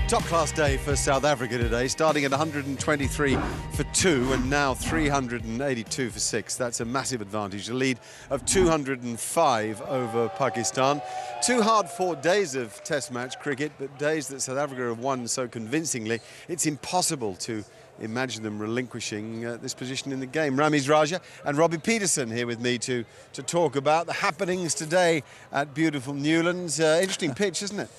Top-class day for South Africa today, starting at 123 for 2 and now 382 for 6. That's a massive advantage, a lead of 205 over Pakistan. Two hard-fought days of Test match cricket, but days that South Africa have won so convincingly, it's impossible to imagine them relinquishing this position in the game. Ramiz Raja and Robbie Peterson here with me to talk about the happenings today at beautiful Newlands. Interesting pitch, isn't it?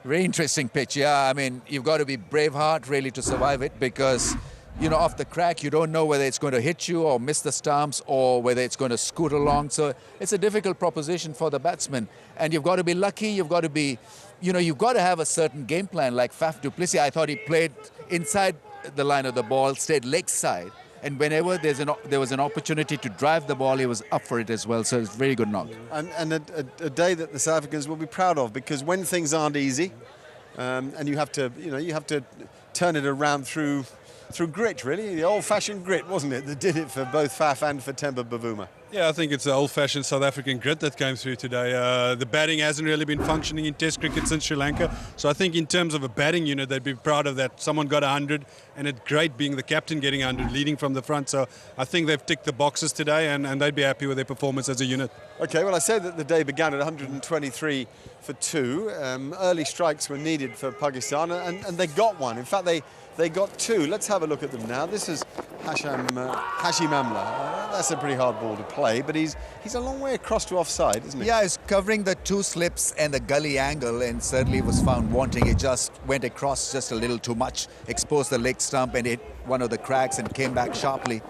Very interesting pitch, yeah. I mean, you've got to be braveheart really to survive it because, you know, off the crack, you don't know whether it's going to hit you or miss the stumps or whether it's going to scoot along. So it's a difficult proposition for the batsman. And you've got to be lucky. You've got to be, you know, you've got to have a certain game plan like Faf du Plessis. I thought he played inside the line of the ball, stayed leg side. And whenever there was an opportunity to drive the ball, he was up for it as well. So it's a very good knock. And a day that the South Africans will be proud of, because when things aren't easy, and you have to turn it around through grit, really. The old-fashioned grit, wasn't it, that did it for both Faf and for Temba Bavuma? Yeah, I think it's the old-fashioned South African grit that came through today. The batting hasn't really been functioning in Test cricket since Sri Lanka. So I think in terms of a batting unit, they'd be proud of that. Someone got 100, and it's great being the captain getting 100, leading from the front. So I think they've ticked the boxes today, and they'd be happy with their performance as a unit. OK, well, I said that the day began at 123 for 2. Early strikes were needed for Pakistan, and they got one. In fact, they got 2. Let's have a look at them now. This is Hashim Amla. That's a pretty hard ball to play, but he's a long way across to offside, isn't he? Yeah, he's covering the two slips and the gully angle, and certainly was found wanting. It just went across just a little too much, exposed the leg stump and hit one of the cracks and came back sharply.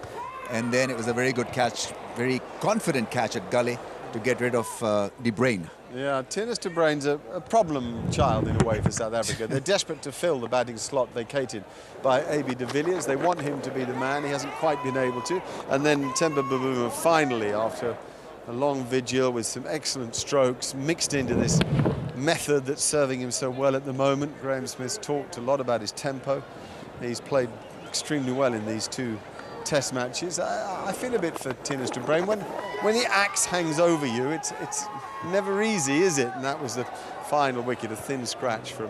And then it was a very good catch, very confident catch at gully to get rid of De Bruyne. Yeah, Tinus de Bruyne's a problem child in a way for South Africa. They're desperate to fill the batting slot vacated by A.B. de Villiers. They want him to be the man. He hasn't quite been able to. And then Temba Bavuma finally, after a long vigil with some excellent strokes, mixed into this method that's serving him so well at the moment. Graham Smith's talked a lot about his tempo. He's played extremely well in these two Test matches. I feel a bit for Tinus de Bruyne. When the axe hangs over you, it's never easy, is it? And that was the final wicket, a thin scratch from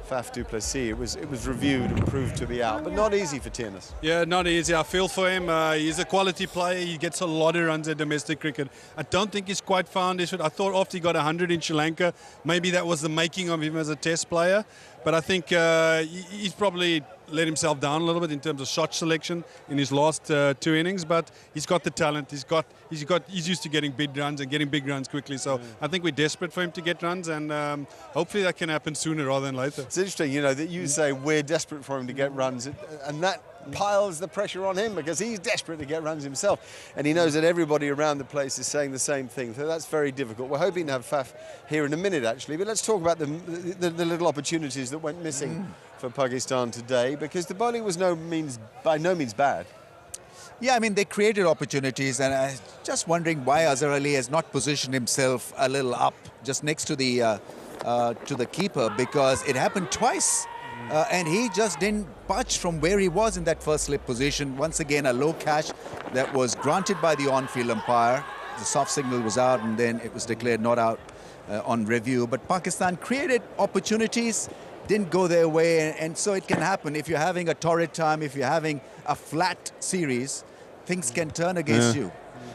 Faf du Plessis. It was reviewed and proved to be out, but not easy for Tinus. Yeah, not easy. I feel for him. He's a quality player. He gets a lot of runs at domestic cricket. I don't think he's quite found his. I thought after he got 100 in Sri Lanka, maybe that was the making of him as a Test player. But I think he's probably let himself down a little bit in terms of shot selection in his last 2 innings. But he's got the talent. He's used to getting big runs and getting big runs quickly. So I think we're desperate for him to get runs, and hopefully that can happen sooner rather than later. It's interesting, you know, that you say we're desperate for him to get runs, and that piles the pressure on him because he's desperate to get runs himself, and he knows that everybody around the place is saying the same thing. So that's very difficult. We're hoping to have Faf here in a minute, actually, but let's talk about the little opportunities that went missing for Pakistan today, because the bowling was by no means bad. Yeah, I mean, they created opportunities, and I'm just wondering why Azhar Ali has not positioned himself a little up just next to the keeper, because it happened twice. And he just didn't budge from where he was in that first slip position. Once again, a low catch that was granted by the on-field umpire. The soft signal was out, and then it was declared not out on review. But Pakistan created opportunities, didn't go their way, and so it can happen. If you're having a torrid time, if you're having a flat series, things can turn against you.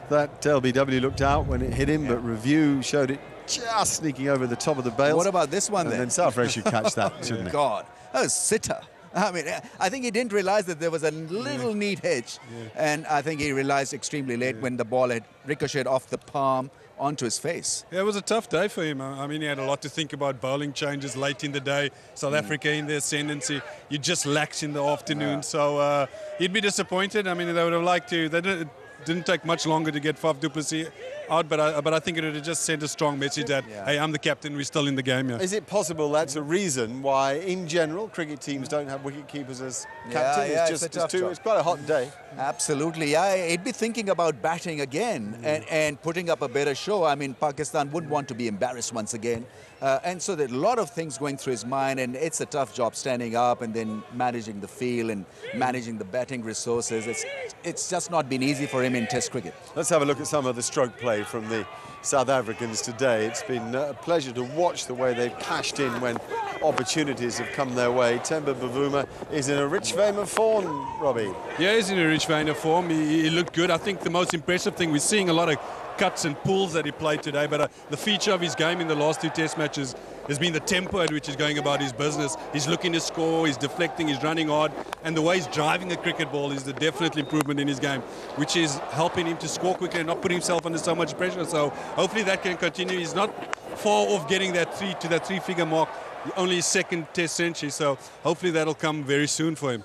That LBW looked out when it hit him, but review showed it just sneaking over the top of the bails. What about this one, and then? And then Sarfraz should catch that, shouldn't he? God, that was sitter. I mean, I think he didn't realize that there was a little neat hedge, and I think he realized extremely late when the ball had ricocheted off the palm onto his face. Yeah, it was a tough day for him. I mean, he had a lot to think about. Bowling changes late in the day. South Africa in the ascendancy. You just lax in the afternoon. So he'd be disappointed. I mean, they would have liked to. They didn't take much longer to get Faf du Plessis out, but I think it would have just sent a strong message that, hey, I'm the captain, we're still in the game. Yeah. Is it possible that's a reason why, in general, cricket teams don't have wicket keepers as captain? Yeah, it's quite a hot day. Absolutely, yeah. He'd be thinking about batting again and putting up a better show. I mean, Pakistan wouldn't want to be embarrassed once again. And so there are a lot of things going through his mind, and it's a tough job standing up and then managing the field and managing the batting resources. It's just not been easy for him in Test cricket. Let's have a look at some of the stroke play from the South Africans today. It's been a pleasure to watch the way they've cashed in when opportunities have come their way. Temba Bavuma is in a rich vein of form, Robbie. Yeah, he's in a rich vein of form. He looked good. I think the most impressive thing, we're seeing a lot of cuts and pulls that he played today, but the feature of his game in the last 2 test matches has been the tempo at which he's going about his business. He's looking to score, he's deflecting, he's running hard, and the way he's driving a cricket ball is the definite improvement in his game, which is helping him to score quicker and not put himself under so much pressure. So hopefully that can continue. He's not far off getting that 3-figure mark, only his 2nd test century, so hopefully that'll come very soon for him.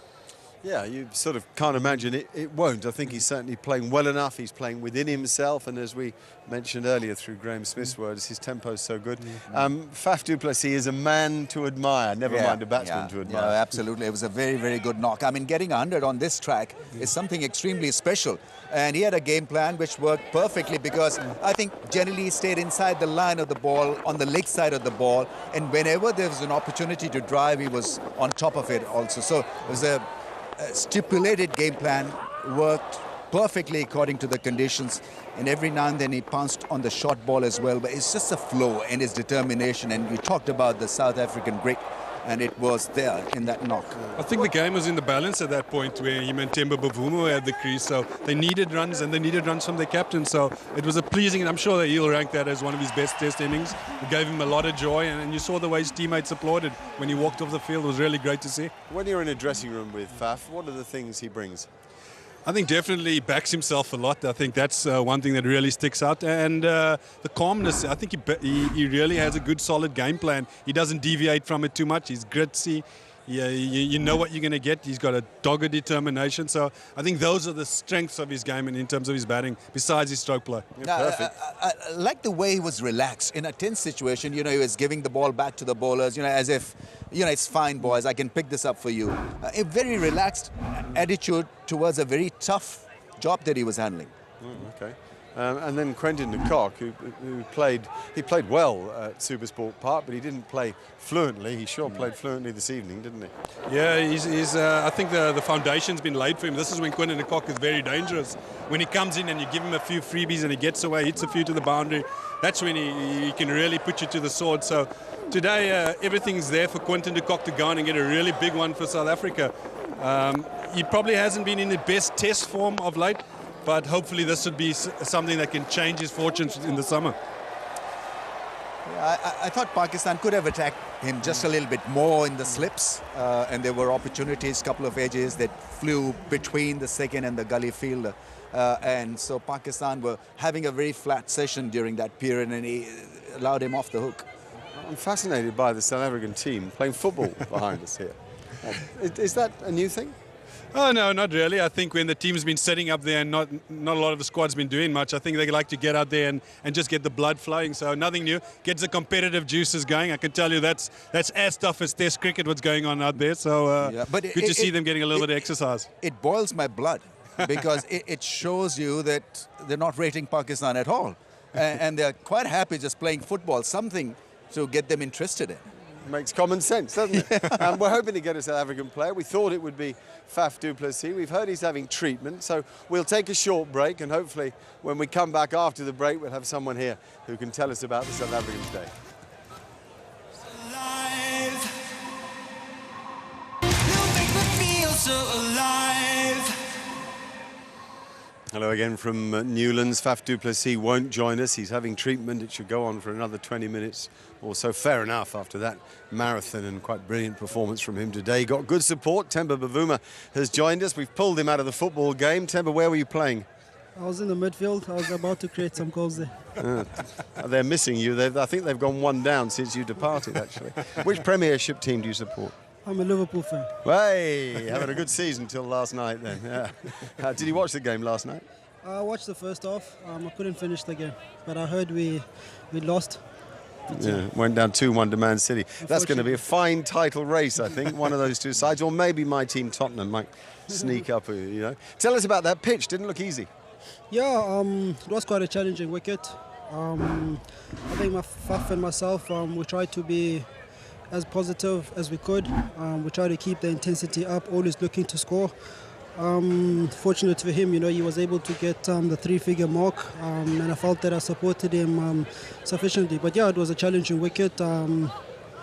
Yeah, you sort of can't imagine it won't. I think he's certainly playing well enough. He's playing within himself, and as we mentioned earlier through Graham Smith's words, his tempo's so good. Faf du Plessis is a man to admire, never mind a batsman to admire. Yeah, absolutely. It was a very, very good knock. I mean, getting 100 on this track is something extremely special. And he had a game plan which worked perfectly because I think generally he stayed inside the line of the ball, on the leg side of the ball. And whenever there was an opportunity to drive, he was on top of it also. So it was a stipulated game plan, worked perfectly according to the conditions, and every now and then he pounced on the short ball as well. But it's just a flow and his determination, and you talked about the South African grit, and it was there in that knock. I think the game was in the balance at that point where him and Temba Bavuma were at the crease, so they needed runs, and they needed runs from their captain. So it was a pleasing, and I'm sure that he'll rank that as one of his best test innings. It gave him a lot of joy, and you saw the way his teammates applauded when he walked off the field. It was really great to see. When you're in a dressing room with Faf, what are the things he brings? I think definitely he backs himself a lot. I think that's one thing that really sticks out. And the calmness, I think he really has a good, solid game plan. He doesn't deviate from it too much. He's gritty. Yeah, you know what you're going to get. He's got a dogged determination. So I think those are the strengths of his game and in terms of his batting, besides his stroke play. Yeah, perfect. I like the way he was relaxed. In a tense situation, you know, he was giving the ball back to the bowlers, you know, as if, you know, it's fine, boys, I can pick this up for you. A very relaxed attitude towards a very tough job that he was handling. Okay. And then Quentin de Kock, who played well at SuperSport Park, but he didn't play fluently. He sure played fluently this evening, didn't he? Yeah, I think the foundation's been laid for him. This is when Quentin de Kock is very dangerous. When he comes in and you give him a few freebies and he gets away, hits a few to the boundary, that's when he can really put you to the sword. So today, everything's there for Quentin de Kock to go on and get a really big one for South Africa. He probably hasn't been in the best test form of late, but hopefully this would be something that can change his fortunes in the summer. Yeah, I thought Pakistan could have attacked him just a little bit more in the slips, and there were opportunities, couple of edges that flew between the second and the gully fielder. And so Pakistan were having a very flat session during that period, and he allowed him off the hook. I'm fascinated by the South African team playing football behind us here. Is that a new thing? Oh, no, not really. I think when the team's been setting up there and not a lot of the squad's been doing much, I think they like to get out there and just get the blood flowing. So nothing new. Gets the competitive juices going. I can tell you that's as tough as Test cricket what's going on out there. So good to see them getting a little bit of exercise. It boils my blood because it shows you that they're not rating Pakistan at all. And they're quite happy just playing football, something to get them interested in. Makes common sense, doesn't it? We're hoping to get a South African player. We thought it would be Faf du Plessis. We've heard he's having treatment, so we'll take a short break, and hopefully when we come back after the break, we'll have someone here who can tell us about the South African today. Hello again from Newlands. Faf du Plessis won't join us. He's having treatment. It should go on for another 20 minutes or so. Fair enough after that marathon and quite brilliant performance from him today. Got good support. Temba Bavuma has joined us. We've pulled him out of the football game. Temba, where were you playing? I was in the midfield. I was about to create some goals there. They're missing you. I think they've gone one down since you departed, actually. Which Premiership team do you support? I'm a Liverpool fan. Hey, having a good season till last night then. Yeah. Did you watch the game last night? I watched the first half. I couldn't finish the game, but I heard we lost. Yeah, went down 2-1 to Man City. That's going to be a fine title race, I think. One of those two sides, or maybe my team Tottenham might sneak up. You know. Tell us about that pitch. Didn't look easy. Yeah, it was quite a challenging wicket. I think Faf and myself, we tried to be as positive as we could. We tried to keep the intensity up, always looking to score. Fortunate for him, he was able to get the 3-figure mark, and I felt that I supported him sufficiently. But yeah, it was a challenging wicket.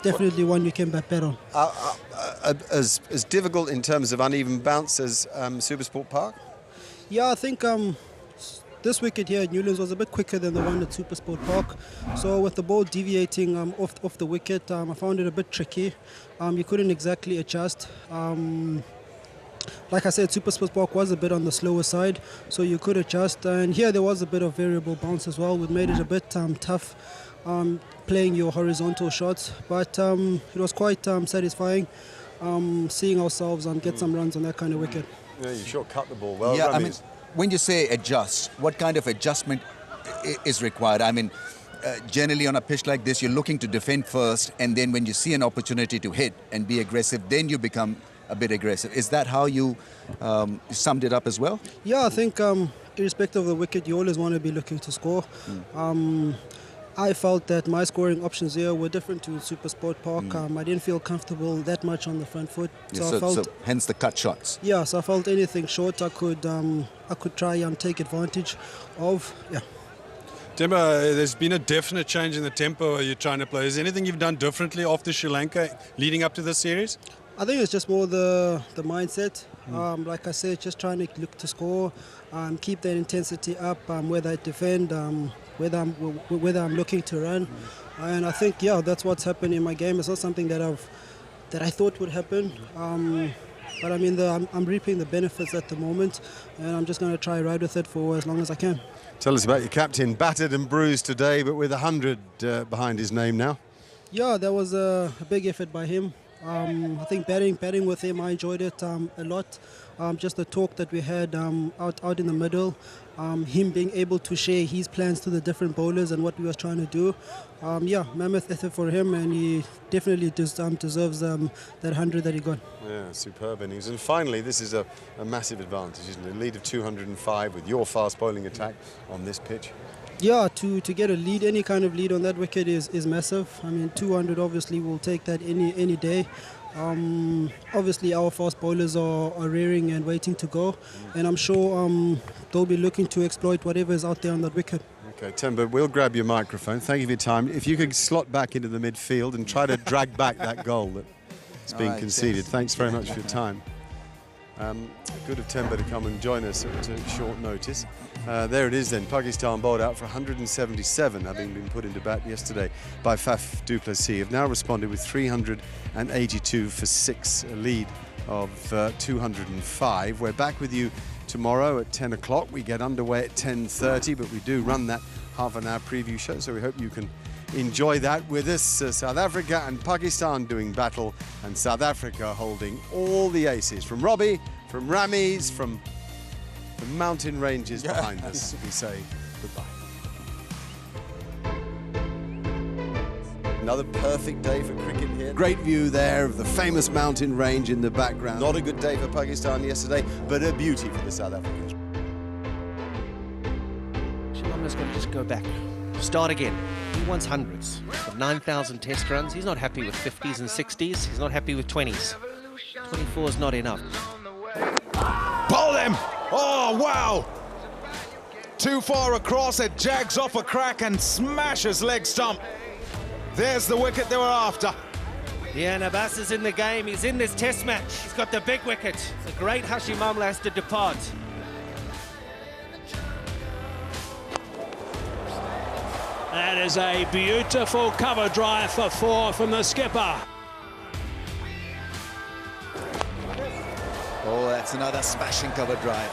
Definitely one you came back better on. As difficult in terms of uneven bounce as SuperSport Park? Yeah, I think this wicket here at Newlands was a bit quicker than the one at SuperSport Park. So with the ball deviating off the wicket, I found it a bit tricky. You couldn't exactly adjust. Like I said, SuperSport Park was a bit on the slower side, so you could adjust. And here there was a bit of variable bounce as well, which made it a bit tough playing your horizontal shots. But it was quite satisfying seeing ourselves get some runs on that kind of wicket. Yeah, you sure cut the ball well. Yeah, I mean, when you say adjust, what kind of adjustment is required? I mean, generally on a pitch like this, you're looking to defend first, and then when you see an opportunity to hit and be aggressive, then you become a bit aggressive. Is that how you summed it up as well? Yeah, I think irrespective of the wicket, you always want to be looking to score. I felt that my scoring options here were different to SuperSport Park. I didn't feel comfortable that much on the front foot. Yeah, so hence the cut shots. Yeah, so I felt anything short I could try and take advantage of. Yeah. Temba, there's been a definite change in the tempo you're trying to play. Is there anything you've done differently after Sri Lanka leading up to this series? I think it's just more the mindset. Like I said, just trying to look to score, keep that intensity up, whether I defend, whether I'm looking to run, and I think that's what's happened in my game. It's not something that I thought would happen, but I mean I'm reaping the benefits at the moment, and I'm just going to try ride with it for as long as I can. Tell us about your captain, battered and bruised today, but with 100 behind his name now. Yeah, that was a big effort by him. I think batting with him, I enjoyed it a lot. Just the talk that we had out in the middle, him being able to share his plans to the different bowlers and what we was trying to do. Mammoth effort for him, and he definitely deserves that 100 that he got. Yeah, superb innings. And finally, this is a massive advantage, isn't it? A lead of 205 with your fast bowling attack on this pitch. Yeah, to get a lead, any kind of lead on that wicket is massive. I mean, 200 obviously will take that any day. Obviously, our fast bowlers are rearing and waiting to go, and I'm sure they'll be looking to exploit whatever is out there on that wicket. Okay, Temba, we'll grab your microphone. Thank you for your time. If you could slot back into the midfield and try to drag back that goal that's been conceded. Thanks very much for your time. Good of Temba to come and join us at short notice. There it is then, Pakistan bowled out for 177, having been put into bat yesterday by Faf du Plessis. Have now responded with 382 for 6, a lead of 205. We're back with you tomorrow at 10 o'clock. We get underway at 10:30, but we do run that half-an-hour preview show, so we hope you can enjoy that with us. South Africa and Pakistan doing battle, and South Africa holding all the aces. From Robbie, from Ramis, from the mountain ranges behind us, we say goodbye. Another perfect day for cricket here. Great view there of the famous mountain range in the background. Not a good day for Pakistan yesterday, but a beauty for the South Africans. Shamamla's got to just go back. Start again. He wants hundreds. Of 9,000 test runs. He's not happy with 50s and 60s. He's not happy with 20s. 24 is not enough. Bowl him! Oh, wow! Too far across, it jags off a crack and smashes leg stump. There's the wicket they were after. Yeah, Abbas is in the game. He's in this test match. He's got the big wicket. The great Hashim Amla has to depart. That is a beautiful cover drive for 4 from the skipper. Oh, that's another smashing cover drive.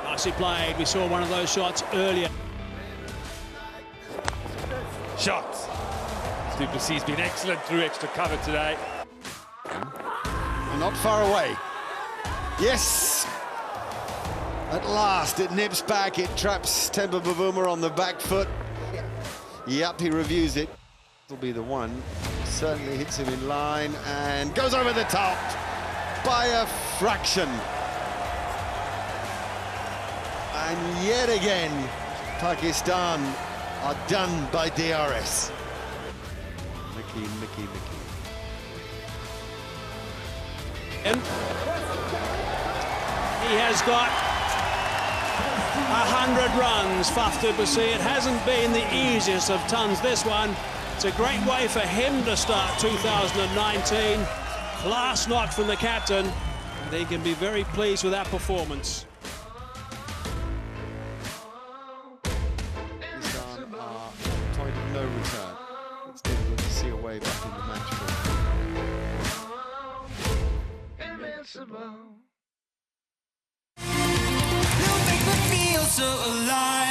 Nicely played. We saw one of those shots earlier. Shots. du Plessis has been excellent through extra cover today. Not far away. Yes! At last, it nips back, it traps Temba Bavuma on the back foot. Yep, he reviews it. Will be the one. Certainly hits him in line and goes over the top by a fraction. And yet again, Pakistan are done by DRS. Mickey. And he has got 100 runs, Faf du Plessis. It hasn't been the easiest of tons, this one. It's a great way for him to start 2019. Class knock from the captain. They can be very pleased with that performance. Point of no return. It's difficult to see a way back in the match for You make me feel so alive.